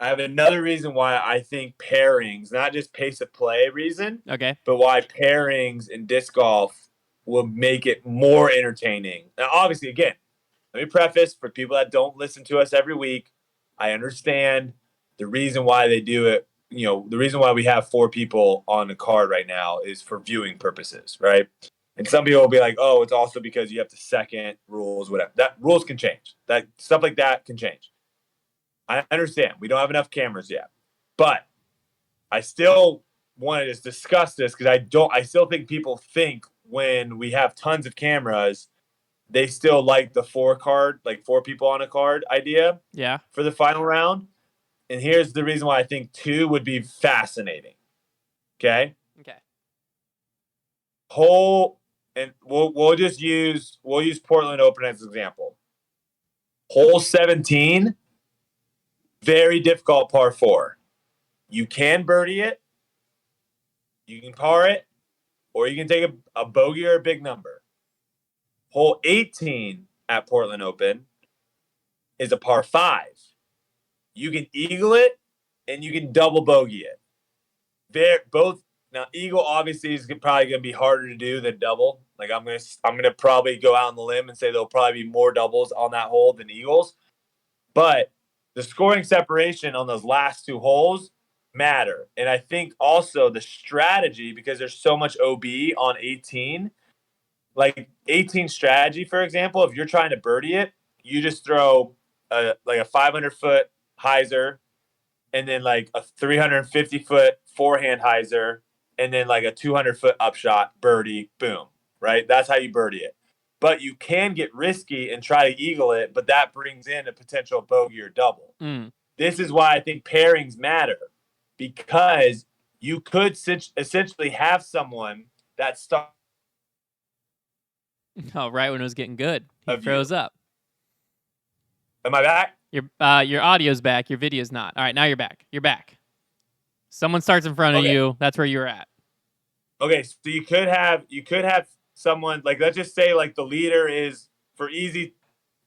I have another reason why I think pairings, not just pace of play reason, Okay. but why pairings in disc golf will make it more entertaining. Now, obviously, again, let me preface for people that don't listen to us every week. I understand the reason why they do it. You know, the reason why we have 4 people on the card right now is for viewing purposes, right? And some people will be like, "Oh, it's also because you have to second rules, whatever." That rules can change. That stuff like that can change. I understand. We don't have enough cameras yet, but I still wanted to discuss this because I still think people think when we have tons of cameras, they still like the 4 card, like 4 people on a card idea Yeah. for the final round. And here's the reason why I think 2 would be fascinating. Okay. Okay. Hole, and we'll use Portland Open as an example. Hole 17, very difficult par 4. You can birdie it, you can par it, or you can take a bogey or a big number. Hole 18 at Portland Open is a par 5. You can eagle it and you can double bogey it. Both now eagle obviously is probably going to be harder to do than double. Like I'm gonna probably go out on the limb and say there'll probably be more doubles on that hole than eagles. But the scoring separation on those last 2 holes matter. And I think also the strategy, because there's so much OB on 18, like 18 strategy, for example, if you're trying to birdie it, you just throw like a 500-foot hyzer and then like a 350-foot forehand hyzer and then like a 200-foot upshot birdie, boom, right? That's how you birdie it. But you can get risky and try to eagle it, but that brings in a potential bogey or double. Mm. This is why I think pairings matter, because you could essentially have someone that starts Oh, right when it was getting good, he of you. froze up. Am I back? Your audio's back. Your video's not. All right, now you're back. You're back. Someone starts in front of Okay. you. That's where you're at. Okay, so you could have someone, like, let's just say like the leader is, for easy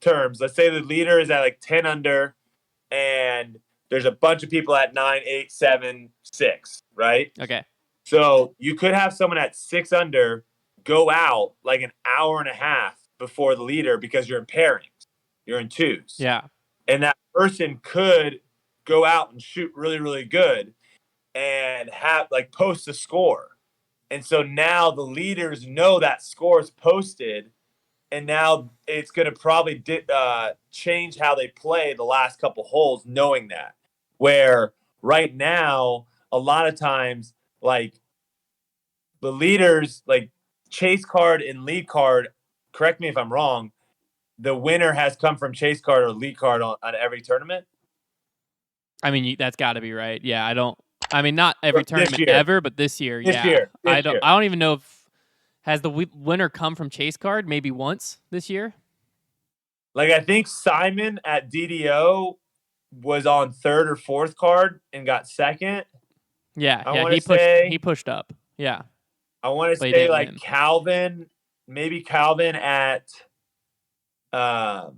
terms, let's say the leader is at like 10 under and there's a bunch of people at 9, 8, 7, 6, right? Okay. So you could have someone at 6 under go out like an hour and a half before the leader because you're in pairings, you're in twos. Yeah. And that person could go out and shoot really, really good and have like post a score. And so now the leaders know that score is posted, and now it's going to probably change how they play the last couple holes, knowing that. Where right now, a lot of times, like the leaders, like chase card and lead card, correct me if I'm wrong, the winner has come from chase card or lead card on every tournament. I mean, that's got to be right. Yeah, I don't. I mean, not every This tournament year. ever, but this year, This yeah. year. This year. I don't even know if has the winner come from chase card maybe once this year. Like I think Simon at DDO was on 3rd or 4th card and got 2nd. Yeah, I yeah. want to He say pushed up. Yeah, I want to but he say didn't like win. Maybe Calvin at I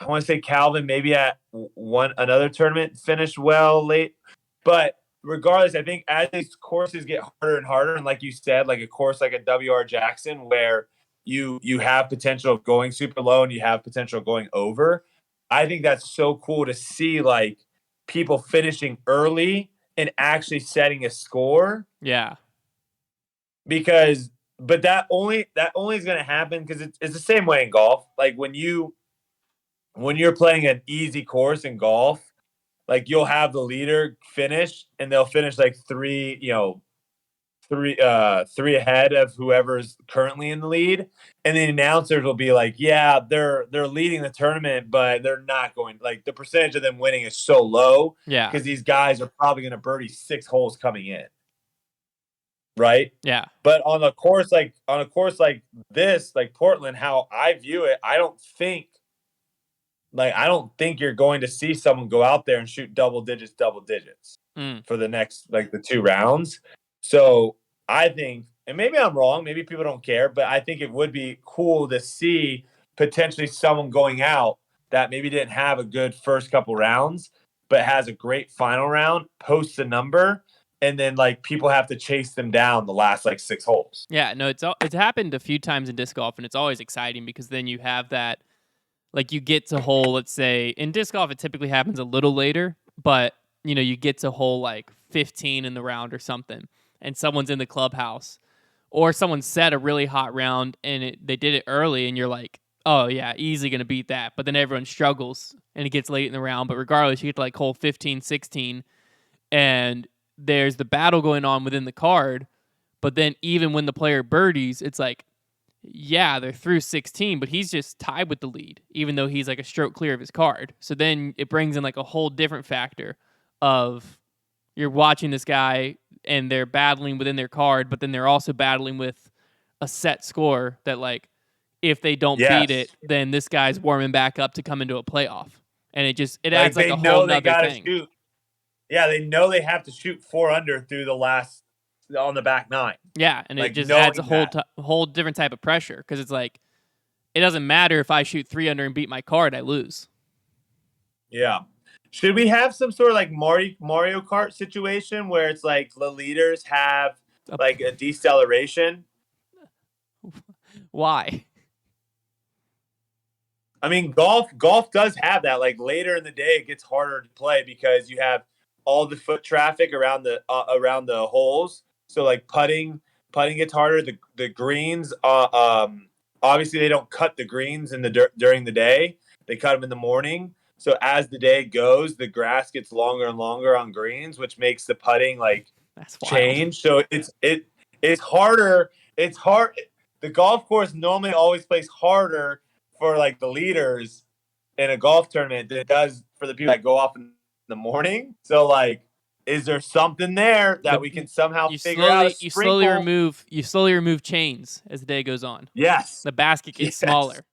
want to say Calvin maybe at another tournament finished well late. But regardless, I think as these courses get harder and harder, and like you said, like a course like a WR Jackson where you have potential of going super low and you have potential of going over. I think that's so cool to see, like, people finishing early and actually setting a score, Yeah, because but that only is going to happen because it's the same way in golf. Like when you're playing an easy course in golf, like you'll have the leader finish and they'll finish like three ahead of whoever's currently in the lead, and the announcers will be like, yeah, they're leading the tournament, but they're not going, like, the percentage of them winning is so low yeah, because these guys are probably going to birdie 6 holes coming in, right? yeah. But on a course like this, like Portland, how I view it, I don't think you're going to see someone go out there and shoot double digits Mm. for the next, like, the 2 rounds. So I think, and maybe I'm wrong, maybe people don't care, but I think it would be cool to see potentially someone going out that maybe didn't have a good first couple rounds, but has a great final round, posts a number, and then like people have to chase them down the last like 6 holes. Yeah, no, it's happened a few times in disc golf, and it's always exciting because then you have that, like you get to hole, let's say in disc golf, it typically happens a little later, but you know, you get to hole like 15 in the round or something, and someone's in the clubhouse, or someone set a really hot round and they did it early, and you're like, oh yeah, easily gonna beat that, but then everyone struggles and it gets late in the round. But regardless, you get to like hole 15, 16, and there's the battle going on within the card. But then even when the player birdies, it's like, yeah, they're through 16, but he's just tied with the lead, even though he's like a stroke clear of his card. So then it brings in like a whole different factor of you're watching this guy and they're battling within their card, but then they're also battling with a set score that, like, if they don't beat it, then this guy's warming back up to come into a playoff. And it adds like a whole nother thing. Shoot. Yeah, they know they have to shoot 4 under through the last on the back 9. Yeah, and like, it just adds a whole different type of pressure because it's like, it doesn't matter if I shoot 3 under and beat my card, I lose. Yeah. Should we have some sort of like Mario Kart situation where it's like the leaders have like a deceleration? Why? I mean, golf does have that. Like later in the day, it gets harder to play because you have all the foot traffic around the holes. So like putting gets harder. The greens, obviously they don't cut the greens during the day. They cut them in the morning. So as the day goes, the grass gets longer and longer on greens, which makes the putting like change. So it's harder. It's hard. The golf course normally always plays harder for like the leaders in a golf tournament than it does for the people that go off in the morning. So like, is there something there that we can somehow figure out? You slowly remove chains as the day goes on. Yes. The basket gets smaller.